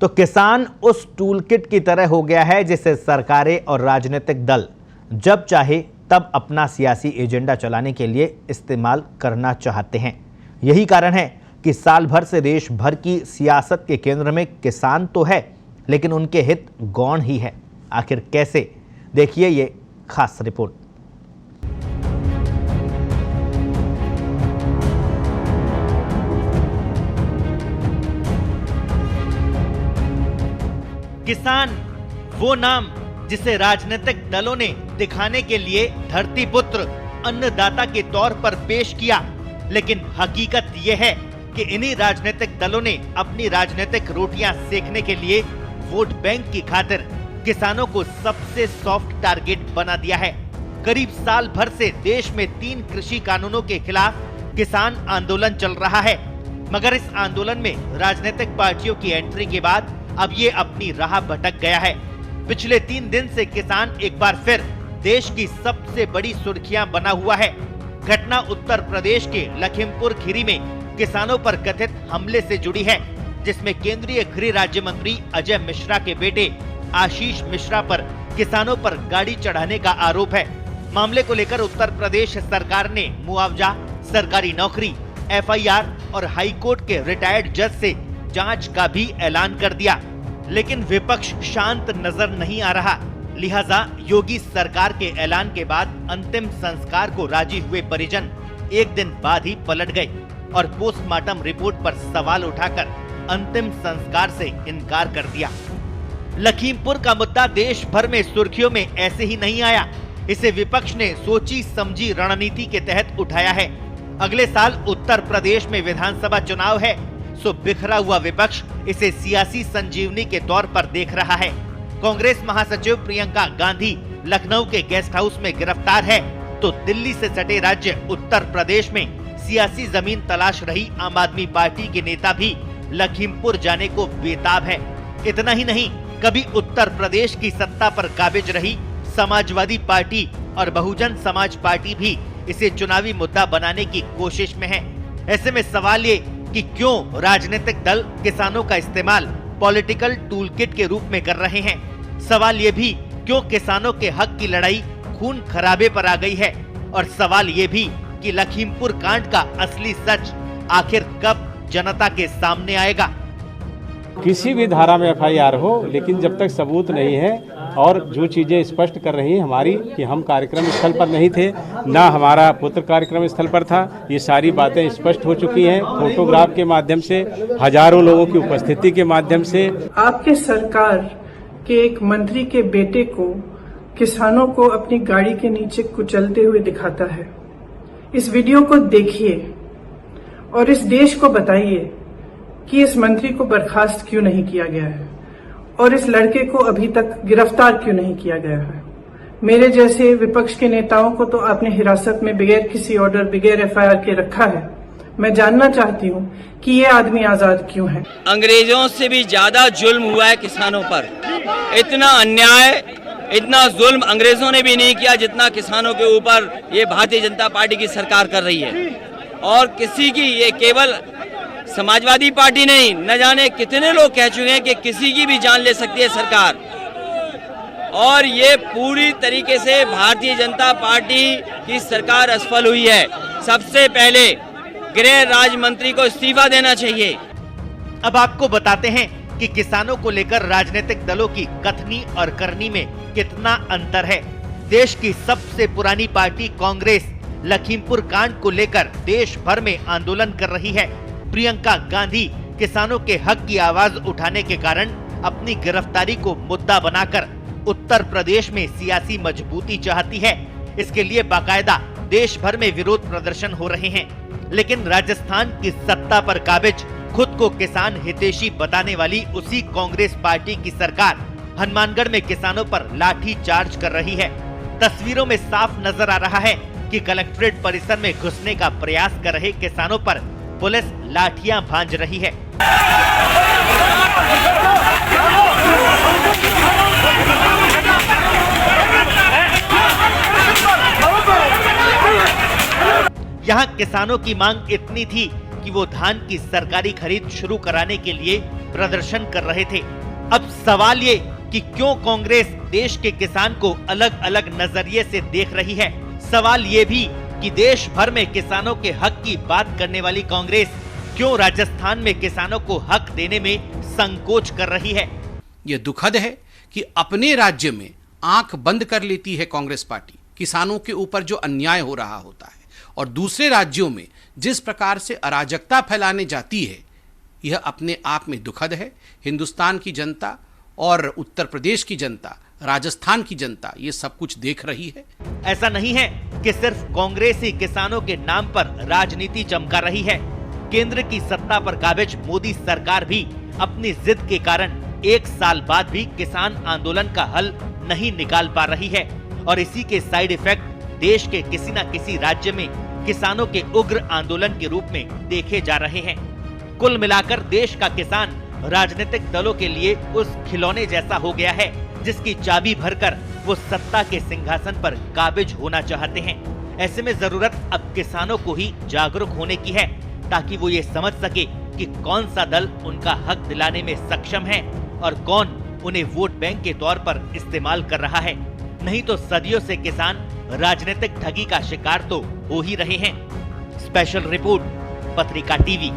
तो किसान उस टूलकिट की तरह हो गया है जिसे सरकारें और राजनीतिक दल जब चाहे तब अपना सियासी एजेंडा चलाने के लिए इस्तेमाल करना चाहते हैं। यही कारण है कि साल भर से देश भर की सियासत के केंद्र में किसान तो है, लेकिन उनके हित गौण ही है। आखिर कैसे, देखिए ये खास रिपोर्ट। किसान, वो नाम जिसे राजनीतिक दलों ने दिखाने के लिए धरती पुत्र, अन्नदाता के तौर पर पेश किया, लेकिन हकीकत यह है कि इन्हीं राजनीतिक दलों ने अपनी राजनीतिक रोटियां सेकने के लिए वोट बैंक की खातिर किसानों को सबसे सॉफ्ट टारगेट बना दिया है। करीब साल भर से देश में 3 कृषि कानूनों के खिलाफ किसान आंदोलन चल रहा है, मगर इस आंदोलन में राजनीतिक पार्टियों की एंट्री के बाद अब ये अपनी राह भटक गया है। पिछले 3 दिन से किसान एक बार फिर देश की सबसे बड़ी सुर्खियां बना हुआ है। घटना उत्तर प्रदेश के लखीमपुर खीरी में किसानों पर कथित हमले से जुड़ी है, जिसमें केंद्रीय गृह राज्य मंत्री अजय मिश्रा के बेटे आशीष मिश्रा पर किसानों पर गाड़ी चढ़ाने का आरोप है। मामले को लेकर उत्तर प्रदेश सरकार ने मुआवजा, सरकारी नौकरी, एफआईआर और हाईकोर्ट के रिटायर्ड जज से जांच का भी ऐलान कर दिया, लेकिन विपक्ष शांत नजर नहीं आ रहा। लिहाजा योगी सरकार के ऐलान के बाद अंतिम संस्कार को राजी हुए परिजन एक दिन बाद ही पलट गए और पोस्टमार्टम रिपोर्ट पर सवाल उठाकर अंतिम संस्कार से इनकार कर दिया। लखीमपुर का मुद्दा देश भर में सुर्खियों में ऐसे ही नहीं आया। इसे विपक्ष ने सोची समझी रणनीति के तहत उठाया है। अगले साल उत्तर प्रदेश में विधानसभा चुनाव है, सो बिखरा हुआ विपक्ष इसे सियासी संजीवनी के तौर पर देख रहा है। कांग्रेस महासचिव प्रियंका गांधी लखनऊ के गेस्ट हाउस में गिरफ्तार है, तो दिल्ली से सटे राज्य उत्तर प्रदेश में सियासी जमीन तलाश रही आम आदमी पार्टी के नेता भी लखीमपुर जाने को बेताब है। इतना ही नहीं, कभी उत्तर प्रदेश की सत्ता पर काबिज रही समाजवादी पार्टी और बहुजन समाज पार्टी भी इसे चुनावी मुद्दा बनाने की कोशिश में है। ऐसे में सवाल ये कि क्यों राजनीतिक दल किसानों का इस्तेमाल पॉलिटिकल टूलकिट के रूप में कर रहे हैं। सवाल ये भी क्यों किसानों के हक की लड़ाई खून खराबे पर आ गई है, और सवाल ये भी कि लखीमपुर कांड का असली सच आखिर कब जनता के सामने आएगा। किसी भी धारा में एफआईआर हो, लेकिन जब तक सबूत नहीं है और जो चीज़ें स्पष्ट कर रही हैं हमारी कि हम कार्यक्रम स्थल पर नहीं थे, ना हमारा पुत्र कार्यक्रम स्थल पर था, ये सारी बातें स्पष्ट हो चुकी हैं फोटोग्राफ के माध्यम से, हजारों लोगों की उपस्थिति के माध्यम से। आपके सरकार के एक मंत्री के बेटे को किसानों को अपनी गाड़ी के नीचे कुचलते हुए दिखाता है। इस वीडियो को देखिए और इस देश को बताइए कि इस मंत्री को बर्खास्त क्यों नहीं किया गया है और इस लड़के को अभी तक गिरफ्तार क्यों नहीं किया गया है। मेरे जैसे विपक्ष के नेताओं को तो आपने हिरासत में बगैर किसी ऑर्डर, बगैर एफआईआर के रखा है। मैं जानना चाहती हूँ कि ये आदमी आजाद क्यों है। अंग्रेजों से भी ज्यादा जुल्म हुआ है किसानों पर। इतना अन्याय, इतना जुल्म अंग्रेजों ने भी नहीं किया जितना किसानों के ऊपर ये भारतीय जनता पार्टी की सरकार कर रही है। और किसी की, ये केवल समाजवादी पार्टी नहीं, न जाने कितने लोग कह चुके हैं कि किसी की भी जान ले सकती है सरकार। और ये पूरी तरीके से भारतीय जनता पार्टी की सरकार असफल हुई है। सबसे पहले गृह राज्य मंत्री को इस्तीफा देना चाहिए। अब आपको बताते हैं कि किसानों को लेकर राजनीतिक दलों की कथनी और करनी में कितना अंतर है। देश की सबसे पुरानी पार्टी कांग्रेस लखीमपुर कांड को लेकर देश भर में आंदोलन कर रही है। प्रियंका गांधी किसानों के हक की आवाज उठाने के कारण अपनी गिरफ्तारी को मुद्दा बनाकर उत्तर प्रदेश में सियासी मजबूती चाहती है। इसके लिए बाकायदा देश भर में विरोध प्रदर्शन हो रहे हैं, लेकिन राजस्थान की सत्ता पर काबिज, खुद को किसान हितैषी बताने वाली उसी कांग्रेस पार्टी की सरकार हनुमानगढ़ में किसानों पर लाठी चार्ज कर रही है। तस्वीरों में साफ नजर आ रहा है कि कलेक्ट्रेट परिसर में घुसने का प्रयास कर रहे किसानों पर पुलिस लाठियां भांज रही है। यहाँ किसानों की मांग इतनी थी कि वो धान की सरकारी खरीद शुरू कराने के लिए प्रदर्शन कर रहे थे। अब सवाल ये कि क्यों कांग्रेस देश के किसान को अलग अलग नजरिए से देख रही है। सवाल ये भी कि देश भर में किसानों के हक की बात करने वाली कांग्रेस क्यों राजस्थान में किसानों को हक देने में संकोच कर रही है। ये दुखद है कि अपने राज्य में आंख बंद कर लेती है कांग्रेस पार्टी किसानों के ऊपर जो अन्याय हो रहा होता है, और दूसरे राज्यों में जिस प्रकार से अराजकता फैलाने जाती है, यह अपने आप में दुखद है। हिंदुस्तान की जनता और उत्तर प्रदेश की जनता, राजस्थान की जनता ये सब कुछ देख रही है। ऐसा नहीं है कि सिर्फ कांग्रेस ही किसानों के नाम पर राजनीति चमका रही है। केंद्र की सत्ता पर काबिज मोदी सरकार भी अपनी जिद के कारण 1 साल बाद भी किसान आंदोलन का हल नहीं निकाल पा रही है, और इसी के साइड इफेक्ट देश के किसी न किसी राज्य में किसानों के उग्र आंदोलन के रूप में देखे जा रहे हैं। कुल मिलाकर देश का किसान राजनीतिक दलों के लिए उस खिलौने जैसा हो गया है जिसकी चाबी भरकर वो सत्ता के सिंहासन पर काबिज होना चाहते हैं। ऐसे में जरूरत अब किसानों को ही जागरूक होने की है, ताकि वो ये समझ सके कि कौन सा दल उनका हक दिलाने में सक्षम है और कौन उन्हें वोट बैंक के तौर पर इस्तेमाल कर रहा है। नहीं तो सदियों से किसान राजनीतिक ठगी का शिकार तो हो ही रहे हैं। स्पेशल रिपोर्ट, पत्रिका टीवी।